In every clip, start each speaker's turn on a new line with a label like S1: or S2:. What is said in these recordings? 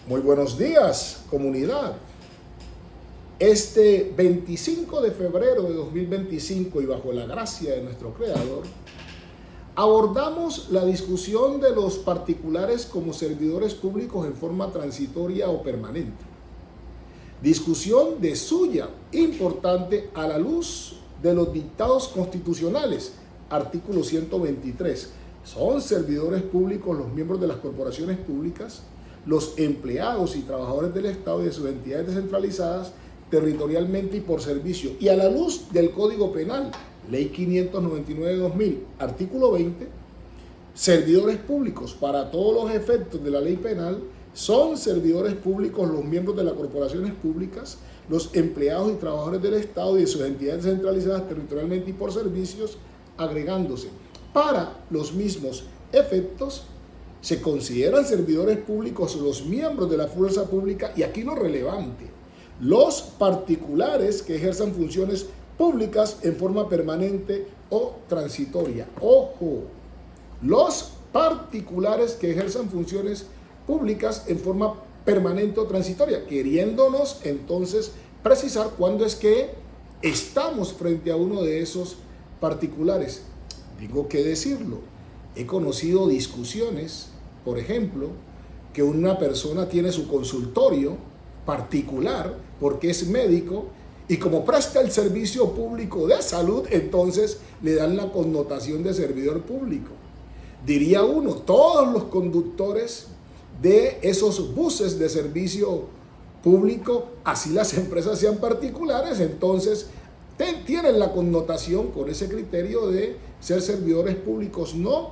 S1: Muy buenos días, comunidad. Este 25 de febrero de 2025 y bajo la gracia de nuestro Creador, abordamos la discusión de los particulares como servidores públicos en forma transitoria o permanente. Discusión de suya importante a la luz de los dictados constitucionales. Artículo 123. Son servidores públicos los miembros de las corporaciones públicas, los empleados y trabajadores del Estado y de sus entidades descentralizadas territorialmente y por servicio. Y a la luz del Código Penal, Ley 599 de 2000, artículo 20, servidores públicos para todos los efectos de la ley penal son servidores públicos los miembros de las corporaciones públicas, los empleados y trabajadores del Estado y de sus entidades descentralizadas territorialmente y por servicios, agregándose para los mismos efectos. Se consideran servidores públicos los miembros de la fuerza pública, y aquí lo relevante, los particulares que ejerzan funciones públicas en forma permanente o transitoria. Ojo, los particulares que ejerzan funciones públicas en forma permanente o transitoria, queriéndonos entonces precisar cuándo es que estamos frente a uno de esos particulares. Tengo que decirlo, he conocido discusiones, por ejemplo, que una persona tiene su consultorio particular porque es médico y como presta el servicio público de salud, entonces le dan la connotación de servidor público. Diría uno, todos los conductores de esos buses de servicio público, así las empresas sean particulares, entonces tienen la connotación con ese criterio de ser servidores públicos. No,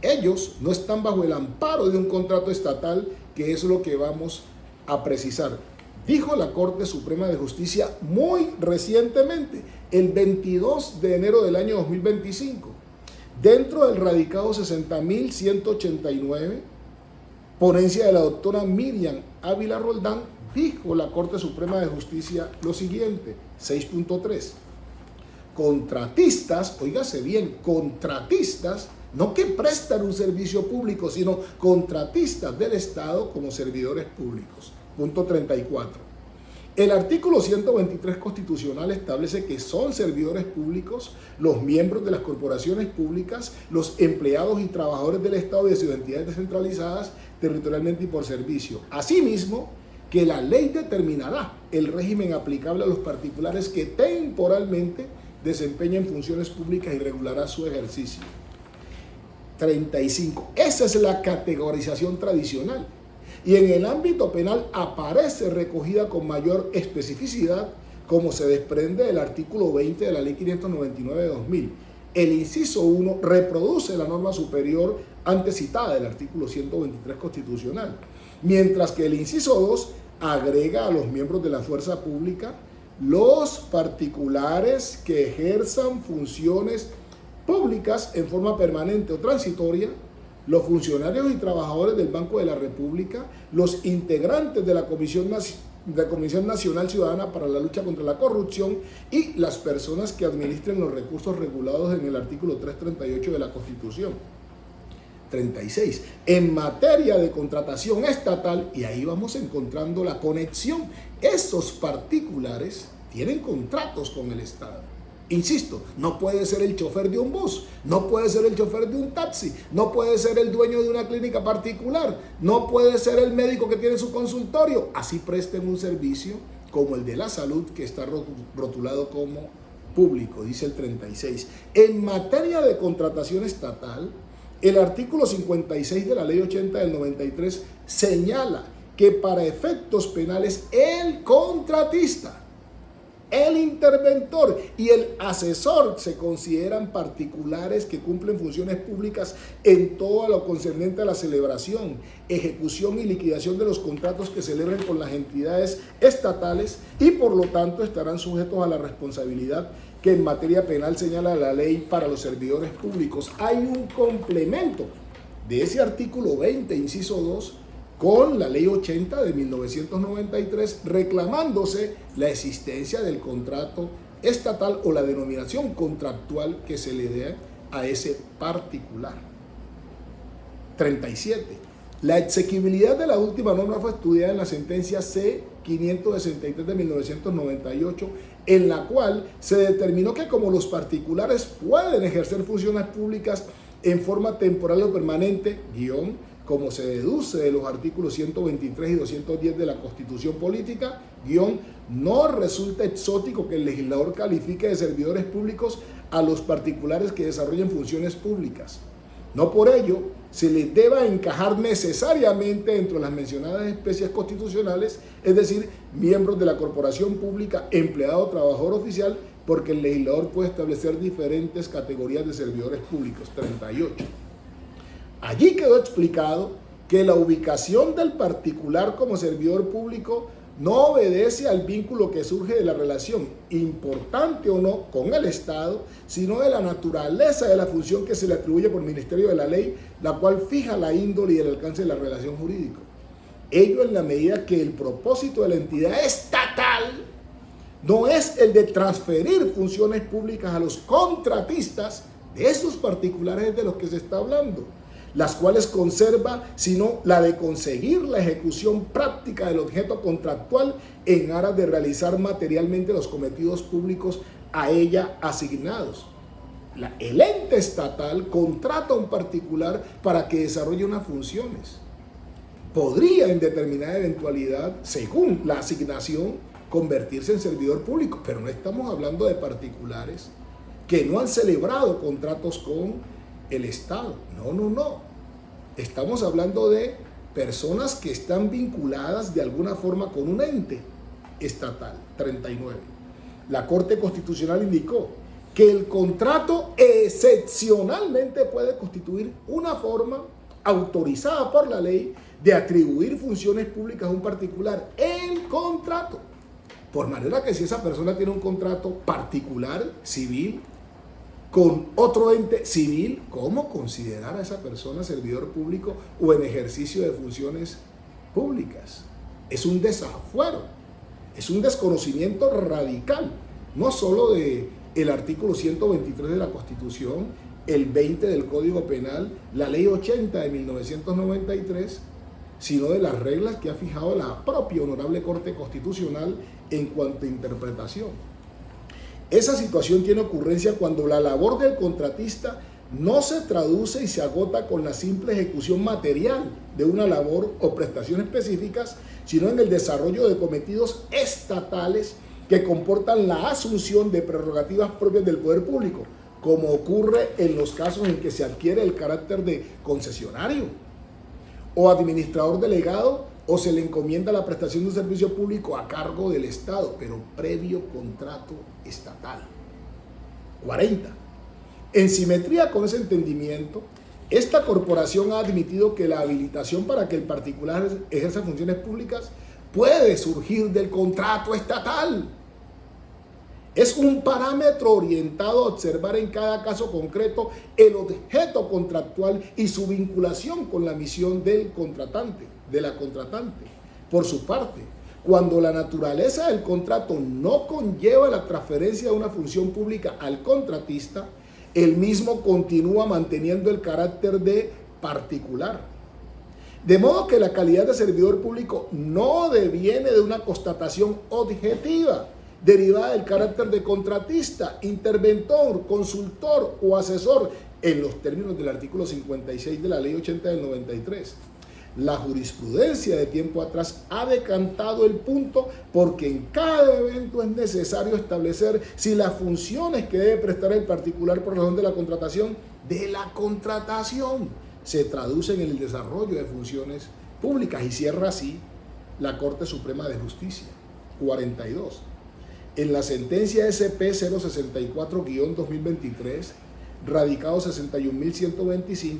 S1: ellos no están bajo el amparo de un contrato estatal, que es lo que vamos a precisar. Dijo la Corte Suprema de Justicia muy recientemente, el 22 de enero del año 2025, dentro del radicado 60.189, ponencia de la doctora Miriam Ávila Roldán, dijo la Corte Suprema de Justicia lo siguiente, 6.3. Contratistas, óigase bien, contratistas, no que prestan un servicio público, sino contratistas del Estado como servidores públicos. Punto 34. El artículo 123 constitucional establece que son servidores públicos los miembros de las corporaciones públicas, los empleados y trabajadores del Estado y de sus entidades descentralizadas territorialmente y por servicio. Asimismo, que la ley determinará el régimen aplicable a los particulares que temporalmente desempeñen funciones públicas y regulará su ejercicio. 35. Esa es la categorización tradicional. Y en el ámbito penal aparece recogida con mayor especificidad, como se desprende del artículo 20 de la Ley 599 de 2000. El inciso 1 reproduce la norma superior antes citada del artículo 123 constitucional, mientras que el inciso 2 agrega a los miembros de la fuerza pública los particulares que ejerzan funciones públicas en forma permanente o transitoria, los funcionarios y trabajadores del Banco de la República, los integrantes de la Comisión Nacional Ciudadana para la Lucha contra la Corrupción y las personas que administren los recursos regulados en el artículo 338 de la Constitución. 36. En materia de contratación estatal, y ahí vamos encontrando la conexión, esos particulares tienen contratos con el Estado. Insisto, no puede ser el chofer de un bus, no puede ser el chofer de un taxi, no puede ser el dueño de una clínica particular, no puede ser el médico que tiene su consultorio. Así presten un servicio como el de la salud, que está rotulado como público, dice el 36. En materia de contratación estatal, el artículo 56 de la Ley 80 del 93 señala que para efectos penales el contratista, el interventor y el asesor se consideran particulares que cumplen funciones públicas en todo lo concerniente a la celebración, ejecución y liquidación de los contratos que celebren con las entidades estatales, y por lo tanto estarán sujetos a la responsabilidad que en materia penal señala la ley para los servidores públicos. Hay un complemento de ese artículo 20, inciso 2, con la Ley 80 de 1993, reclamándose la existencia del contrato estatal o la denominación contractual que se le dé a ese particular. 37. La exequibilidad de la última norma fue estudiada en la sentencia C-563 de 1998, en la cual se determinó que como los particulares pueden ejercer funciones públicas en forma temporal o permanente, como se deduce de los artículos 123 y 210 de la Constitución Política, no resulta exótico que el legislador califique de servidores públicos a los particulares que desarrollen funciones públicas. No por ello se les deba encajar necesariamente dentro de las mencionadas especies constitucionales, es decir, miembros de la corporación pública, empleado o trabajador oficial, porque el legislador puede establecer diferentes categorías de servidores públicos. 38. Allí quedó explicado que la ubicación del particular como servidor público no obedece al vínculo que surge de la relación, importante o no, con el Estado, sino de la naturaleza de la función que se le atribuye por el Ministerio de la Ley, la cual fija la índole y el alcance de la relación jurídica. Ello en la medida que el propósito de la entidad estatal no es el de transferir funciones públicas a los contratistas de esos particulares de los que se está hablando, las cuales conserva, sino la de conseguir la ejecución práctica del objeto contractual en aras de realizar materialmente los cometidos públicos a ella asignados. El ente estatal contrata a un particular para que desarrolle unas funciones. Podría en determinada eventualidad, según la asignación, convertirse en servidor público, pero no estamos hablando de particulares que no han celebrado contratos con el Estado. No. Estamos hablando de personas que están vinculadas de alguna forma con un ente estatal. 39. La Corte Constitucional indicó que el contrato excepcionalmente puede constituir una forma autorizada por la ley de atribuir funciones públicas a un particular. El contrato. Por manera que si esa persona tiene un contrato particular, civil, con otro ente civil, ¿cómo considerar a esa persona servidor público o en ejercicio de funciones públicas? Es un desafuero, es un desconocimiento radical, no solo del artículo 123 de la Constitución, el 20 del Código Penal, la Ley 80 de 1993, sino de las reglas que ha fijado la propia Honorable Corte Constitucional en cuanto a interpretación. Esa situación tiene ocurrencia cuando la labor del contratista no se traduce y se agota con la simple ejecución material de una labor o prestaciones específicas, sino en el desarrollo de cometidos estatales que comportan la asunción de prerrogativas propias del poder público, como ocurre en los casos en que se adquiere el carácter de concesionario o administrador delegado, o se le encomienda la prestación de un servicio público a cargo del Estado, pero previo contrato estatal. 40. En simetría con ese entendimiento, esta corporación ha admitido que la habilitación para que el particular ejerza funciones públicas puede surgir del contrato estatal. Es un parámetro orientado a observar en cada caso concreto el objeto contractual y su vinculación con la misión del contratante, de la contratante. Por su parte, cuando la naturaleza del contrato no conlleva la transferencia de una función pública al contratista, el mismo continúa manteniendo el carácter de particular. De modo que la calidad de servidor público no deviene de una constatación objetiva, derivada del carácter de contratista, interventor, consultor o asesor, en los términos del artículo 56 de la Ley 80 del 93. La jurisprudencia de tiempo atrás ha decantado el punto porque en cada evento es necesario establecer si las funciones que debe prestar el particular por razón de la contratación se traducen en el desarrollo de funciones públicas, y cierra así la Corte Suprema de Justicia. 42. En la sentencia SP 064-2023, radicado 61.125,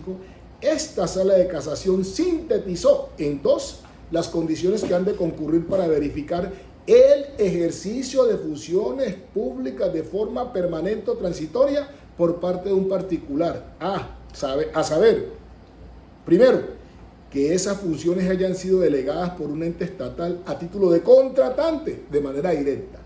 S1: esta sala de casación sintetizó en 2 las condiciones que han de concurrir para verificar el ejercicio de funciones públicas de forma permanente o transitoria por parte de un particular. A saber, primero, que esas funciones hayan sido delegadas por un ente estatal a título de contratante de manera directa.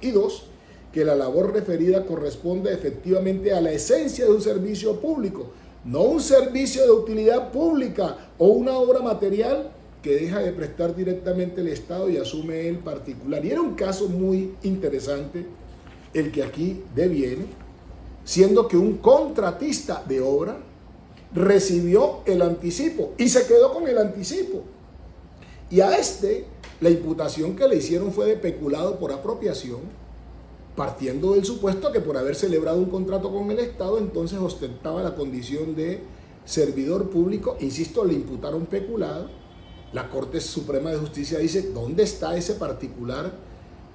S1: Y 2, que la labor referida corresponde efectivamente a la esencia de un servicio público, no un servicio de utilidad pública o una obra material que deja de prestar directamente el Estado y asume el particular. Y era un caso muy interesante el que aquí deviene, siendo que un contratista de obra recibió el anticipo y se quedó con el anticipo. Y a la imputación que le hicieron fue de peculado por apropiación, partiendo del supuesto que por haber celebrado un contrato con el Estado, entonces ostentaba la condición de servidor público. Insisto, le imputaron peculado. La Corte Suprema de Justicia dice, ¿dónde está ese particular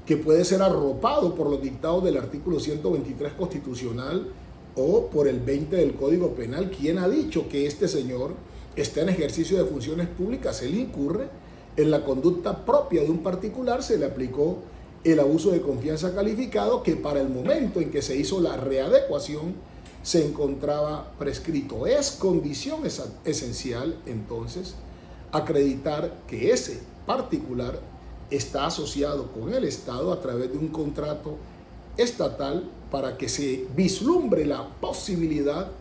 S1: que puede ser arropado por los dictados del artículo 123 constitucional o por el 20 del Código Penal? ¿Quién ha dicho que este señor está en ejercicio de funciones públicas? Él incurre en la conducta propia de un particular, se le aplicó el abuso de confianza calificado, que para el momento en que se hizo la readecuación se encontraba prescrito. Es condición esencial, entonces, acreditar que ese particular está asociado con el Estado a través de un contrato estatal para que se vislumbre la posibilidad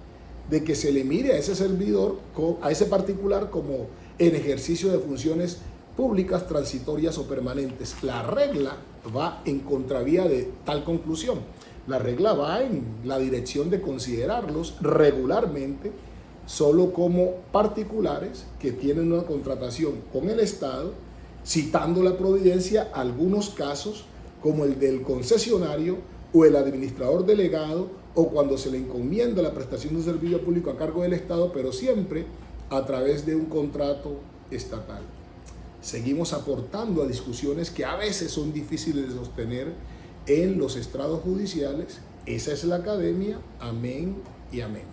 S1: de que se le mire a ese servidor, a ese particular, como en ejercicio de funciones públicas, transitorias o permanentes. La regla va en contravía de tal conclusión. La regla va en la dirección de considerarlos regularmente solo como particulares que tienen una contratación con el Estado, citando la providencia algunos casos como el del concesionario o el administrador delegado, o cuando se le encomienda la prestación de un servicio público a cargo del Estado, pero siempre a través de un contrato estatal. Seguimos aportando a discusiones que a veces son difíciles de sostener en los estrados judiciales. Esa es la academia. Amén y amén.